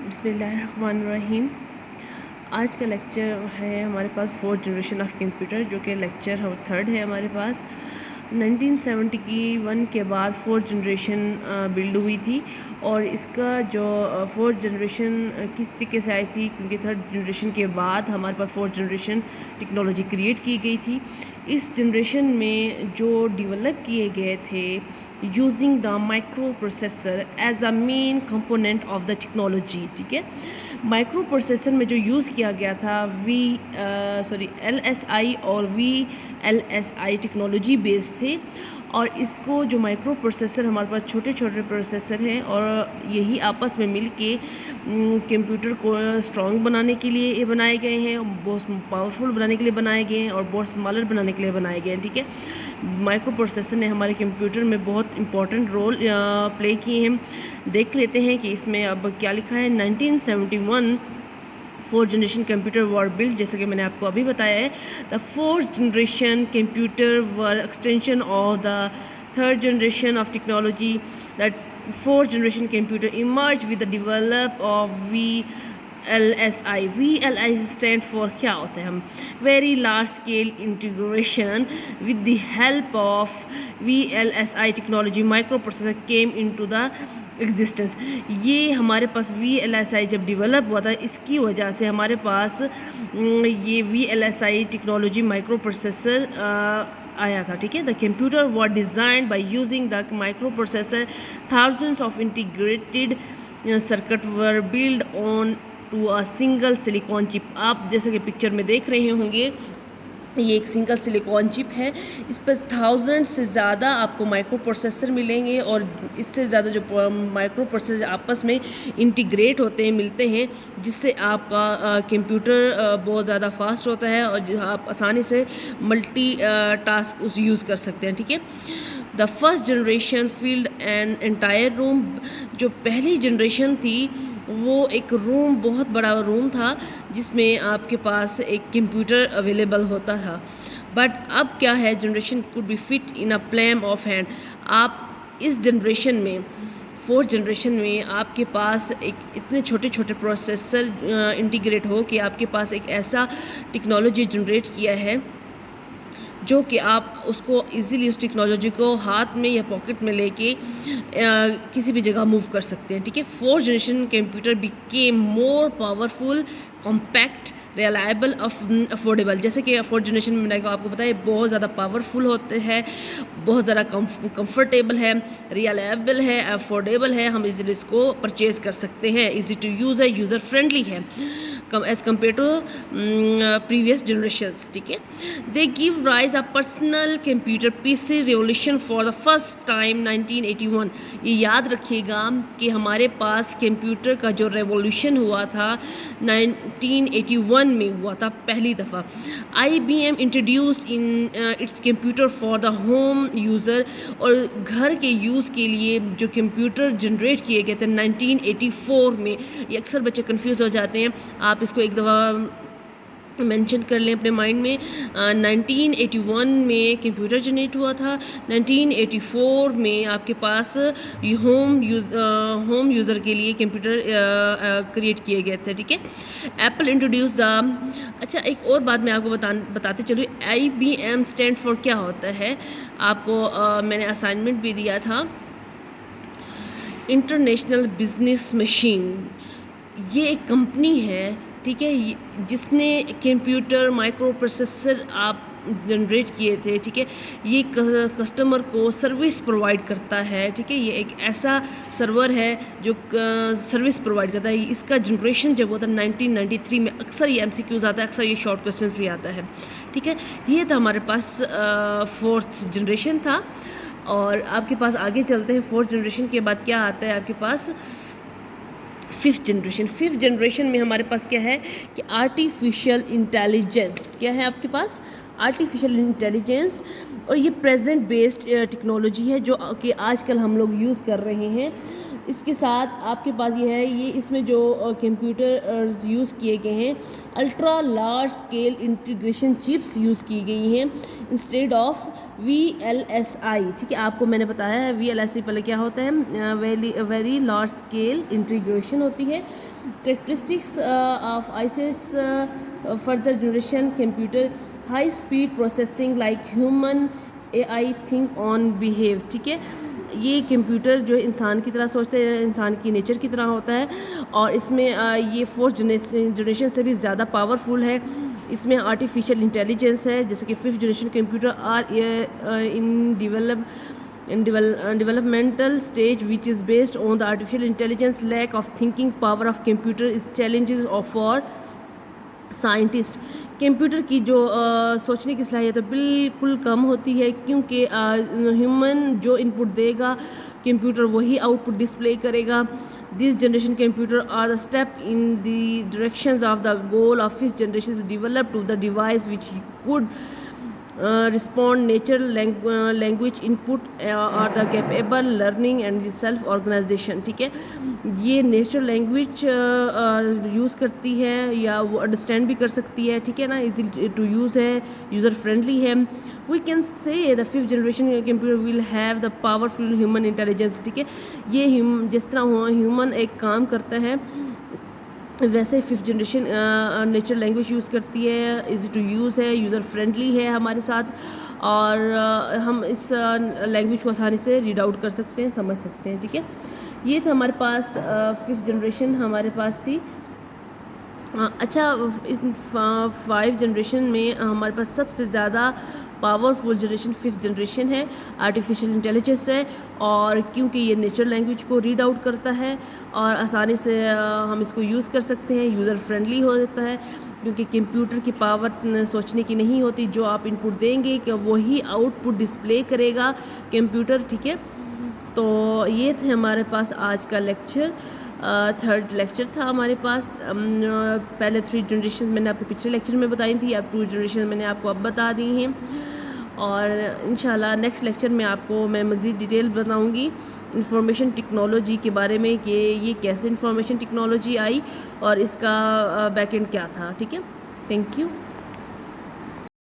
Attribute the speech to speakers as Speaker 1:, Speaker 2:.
Speaker 1: बिस्मिल्लाहिर्रहमानिर्रहीम। आज का लेक्चर है हमारे पास फोर्थ जनरेशन ऑफ कंप्यूटर, जो कि लेक्चर थर्ड है हमारे पास। 1971 के बाद फोर्थ जनरेशन बिल्ड हुई थी, और इसका जो फोर्थ जनरेशन किस तरीके से आई थी, क्योंकि थर्ड जनरेशन के बाद हमारे पास फोर्थ जनरेशन टेक्नोलॉजी क्रिएट की गई थी। इस जनरेशन में जो डेवलप किए गए थे using the microprocessor as a main component of the technology, ठीक है। माइक्रो प्रोसेसर में जो यूज़ किया गया था LSI और VLSI टेक्नोलॉजी बेस्ड थे, और इसको जो माइक्रो प्रोसेसर हमारे पास छोटे छोटे प्रोसेसर हैं, और यही आपस में मिल के कंप्यूटर को स्ट्रॉन्ग बनाने के लिए ये बनाए गए हैं, बहुत पावरफुल बनाने के लिए बनाए गए हैं, और बहुत स्मॉलर बनाने के लिए बनाए गए हैं, ठीक है। माइक्रो प्रोसेसर ने हमारे कंप्यूटर में बहुत इंपॉर्टेंट रोल प्ले किए हैं। देख लेते हैं कि इसमें अब क्या लिखा है। 1971 फोर्थ जनरेशन कंप्यूटर वर बिल्ड, जैसे कि मैंने आपको अभी बताया है। The fourth generation computer were extension of the third generation of technology. The fourth generation computer emerge with the develop of VLSI। VLSI stand for क्या होता है, हम very large scale integration. With the help of VLSI technology micro processor came into the existence. ये हमारे पास VLSI जब develop हुआ था, इसकी वजह से हमारे पास ये VLSI टेक्नोलॉजी माइक्रो प्रोसेसर आया था, ठीक है। The computer were designed by using the microprocessor. Thousands of integrated circuit were build on to a single silicon chip. आप जैसे कि पिक्चर में देख रहे होंगे, ये एक सिंगल सिलिकॉन चिप है। इस पर 1000 से ज़्यादा आपको माइक्रो प्रोसेसर मिलेंगे, और इससे ज़्यादा जो माइक्रो प्रोसेसर आपस में इंटीग्रेट होते हैं, मिलते हैं, जिससे आपका कंप्यूटर बहुत ज़्यादा फास्ट होता है, और आप आसानी से मल्टी टास्क उस यूज़ कर सकते हैं, ठीक है। The first generation field and entire room. जो पहली जनरेशन थी वो एक रूम, बहुत बड़ा रूम था, जिसमें आपके पास एक कंप्यूटर अवेलेबल होता था। बट अब क्या है, generation could be fit in a palm of hand. आप इस जनरेशन में, फोर्थ जनरेशन में, आपके पास एक इतने छोटे छोटे प्रोसेसर इंटीग्रेट हो कि आपके पास एक ऐसा टेक्नोलॉजी जनरेट किया है जो कि आप उसको इजीली उस टेक्नोलॉजी को हाथ में या पॉकेट में लेके किसी भी जगह मूव कर सकते हैं, ठीक है। Fourth generation computer became more powerful, compact, reliable, affordable. जैसे कि फोर्थ जनरेशन में मैंने आपको बताया बहुत ज़्यादा पावरफुल होते हैं, बहुत ज़्यादा कंफर्टेबल है, रिलायबल है, अफोर्डेबल है, हम इजीली इसको परचेज़ कर सकते हैं, इजी टू यूज़ है, यूज़र फ्रेंडली है as compare to previous generations, ठीक है। They give rise a personal computer PC revolution for the first time 1981। ये याद रखिएगा कि हमारे पास कंप्यूटर का जो रेवोल्यूशन हुआ था 1981 में हुआ था पहली दफ़ा। IBM introduced in its computer for the home user, और घर के यूज़ के लिए जो कंप्यूटर जनरेट किए गए थे 1984 में। ये अक्सर बच्चे कंफ्यूज हो जाते हैं, आप इसको एक दफ़ा मेंशन कर लें अपने माइंड में। 1981 में कंप्यूटर जनरेट हुआ था, 1984 में आपके पास होम यूज़र के लिए कंप्यूटर क्रिएट किए गए थे, ठीक है। एप्पल इंट्रोड्यूस द, अच्छा एक और बात मैं आपको बताते चलूँ, IBM स्टैंड फॉर क्या होता है, आपको मैंने असाइनमेंट भी दिया था। इंटरनेशनल बिजनेस मशीन, ये एक कंपनी है, ठीक है, जिसने कंप्यूटर माइक्रो प्रोसेसर आप जनरेट किए थे, ठीक है। ये कस्टमर को सर्विस प्रोवाइड करता है, ठीक है। ये एक ऐसा सर्वर है जो सर्विस प्रोवाइड करता है। इसका जनरेशन जब होता है 1993 में, अक्सर ये MCQs आता है, अक्सर ये शॉर्ट क्वेश्चन भी आता है, ठीक है। ये था हमारे पास फोर्थ जनरेशन था, और आपके पास आगे चलते हैं। फोर्थ जनरेशन के बाद क्या आता है आपके पास, फिफ्थ जनरेशन। फिफ्थ जनरेशन में हमारे पास क्या है कि आर्टिफिशियल इंटेलिजेंस। क्या है आपके पास, आर्टिफिशियल इंटेलिजेंस, और ये प्रेजेंट बेस्ड टेक्नोलॉजी है जो कि आजकल हम लोग यूज़ कर रहे हैं। इसके साथ आपके पास ये है, ये इसमें जो कंप्यूटर यूज़ किए गए हैं, ultra large scale integration chips use की गई हैं इंस्टेड ऑफ VLSI। ठीक है, आपको मैंने बताया है VLSI पहले क्या होता है, वेरी लार्ज स्केल इंटीग्रेशन होती है। Characteristics of ICS further generation computer, high speed processing like human AI think on behave. ठीक है, ये कंप्यूटर जो है इंसान की तरह सोचते हैं, इंसान की नेचर की तरह होता है, और इसमें ये फोर्थ जनरेशन से भी ज़्यादा पावरफुल है। इसमें आर्टिफिशियल इंटेलिजेंस है, जैसे कि 5th generation computer are in developmental stage which is based on the artificial intelligence. Lack of thinking power of computer is challenges for scientist. Computer की जो सोचने की सलाहियत तो बिल्कुल कम होती है, क्योंकि ह्यूमन जो इनपुट देगा कंप्यूटर वही आउटपुट डिस्प्ले करेगा। This generation computer are the step in the directions of the goal of 5th generation is developed to the device which could respond natural language input or the capable learning and self organization। ठीक है, ये natural language use करती है या वो understand भी कर सकती है। ठीक है ना, इजी टू यूज़ है, यूज़र फ्रेंडली है। We can say the 5th generation computer will have the powerful human intelligence. ठीक है, ये जिस तरह ह्यूमन एक काम करता है वैसे 5th generation natural language use करती है, इजी टू यूज़ है, यूज़र फ्रेंडली है हमारे साथ, और हम इस लैंग्वेज को आसानी से रीड आउट कर सकते हैं, समझ सकते हैं। ठीक है, ये था हमारे पास 5th जनरेशन हमारे पास थी। अच्छा, इस 5 जनरेशन में हमारे पास सबसे ज़्यादा पावरफुल जनरेशन 5th जनरेशन है, आर्टिफिशियल इंटेलिजेंस है, और क्योंकि ये नेचुरल लैंग्वेज को रीड आउट करता है और आसानी से हम इसको यूज़ कर सकते हैं, यूज़र फ्रेंडली हो जाता है, क्योंकि कंप्यूटर की पावर सोचने की नहीं होती, जो आप इनपुट देंगे कि वही आउटपुट डिस्प्ले करेगा कंप्यूटर। ठीक है, तो ये थे हमारे पास आज का लेक्चर, 3rd लेक्चर था हमारे पास। पहले 3 जनरेशन मैंने आपको पिछले लेक्चर में बताई थी, अब 2 जनरेशन मैंने आपको अब बता दी हैं, और इंशाल्लाह नेक्स्ट लेक्चर में आपको मैं मज़ीद डिटेल बताऊंगी इंफॉर्मेशन टेक्नोलॉजी के बारे में, कि ये कैसे इंफॉर्मेशन टेक्नोलॉजी आई और इसका बैकएंड क्या था। ठीक है, थैंक यू।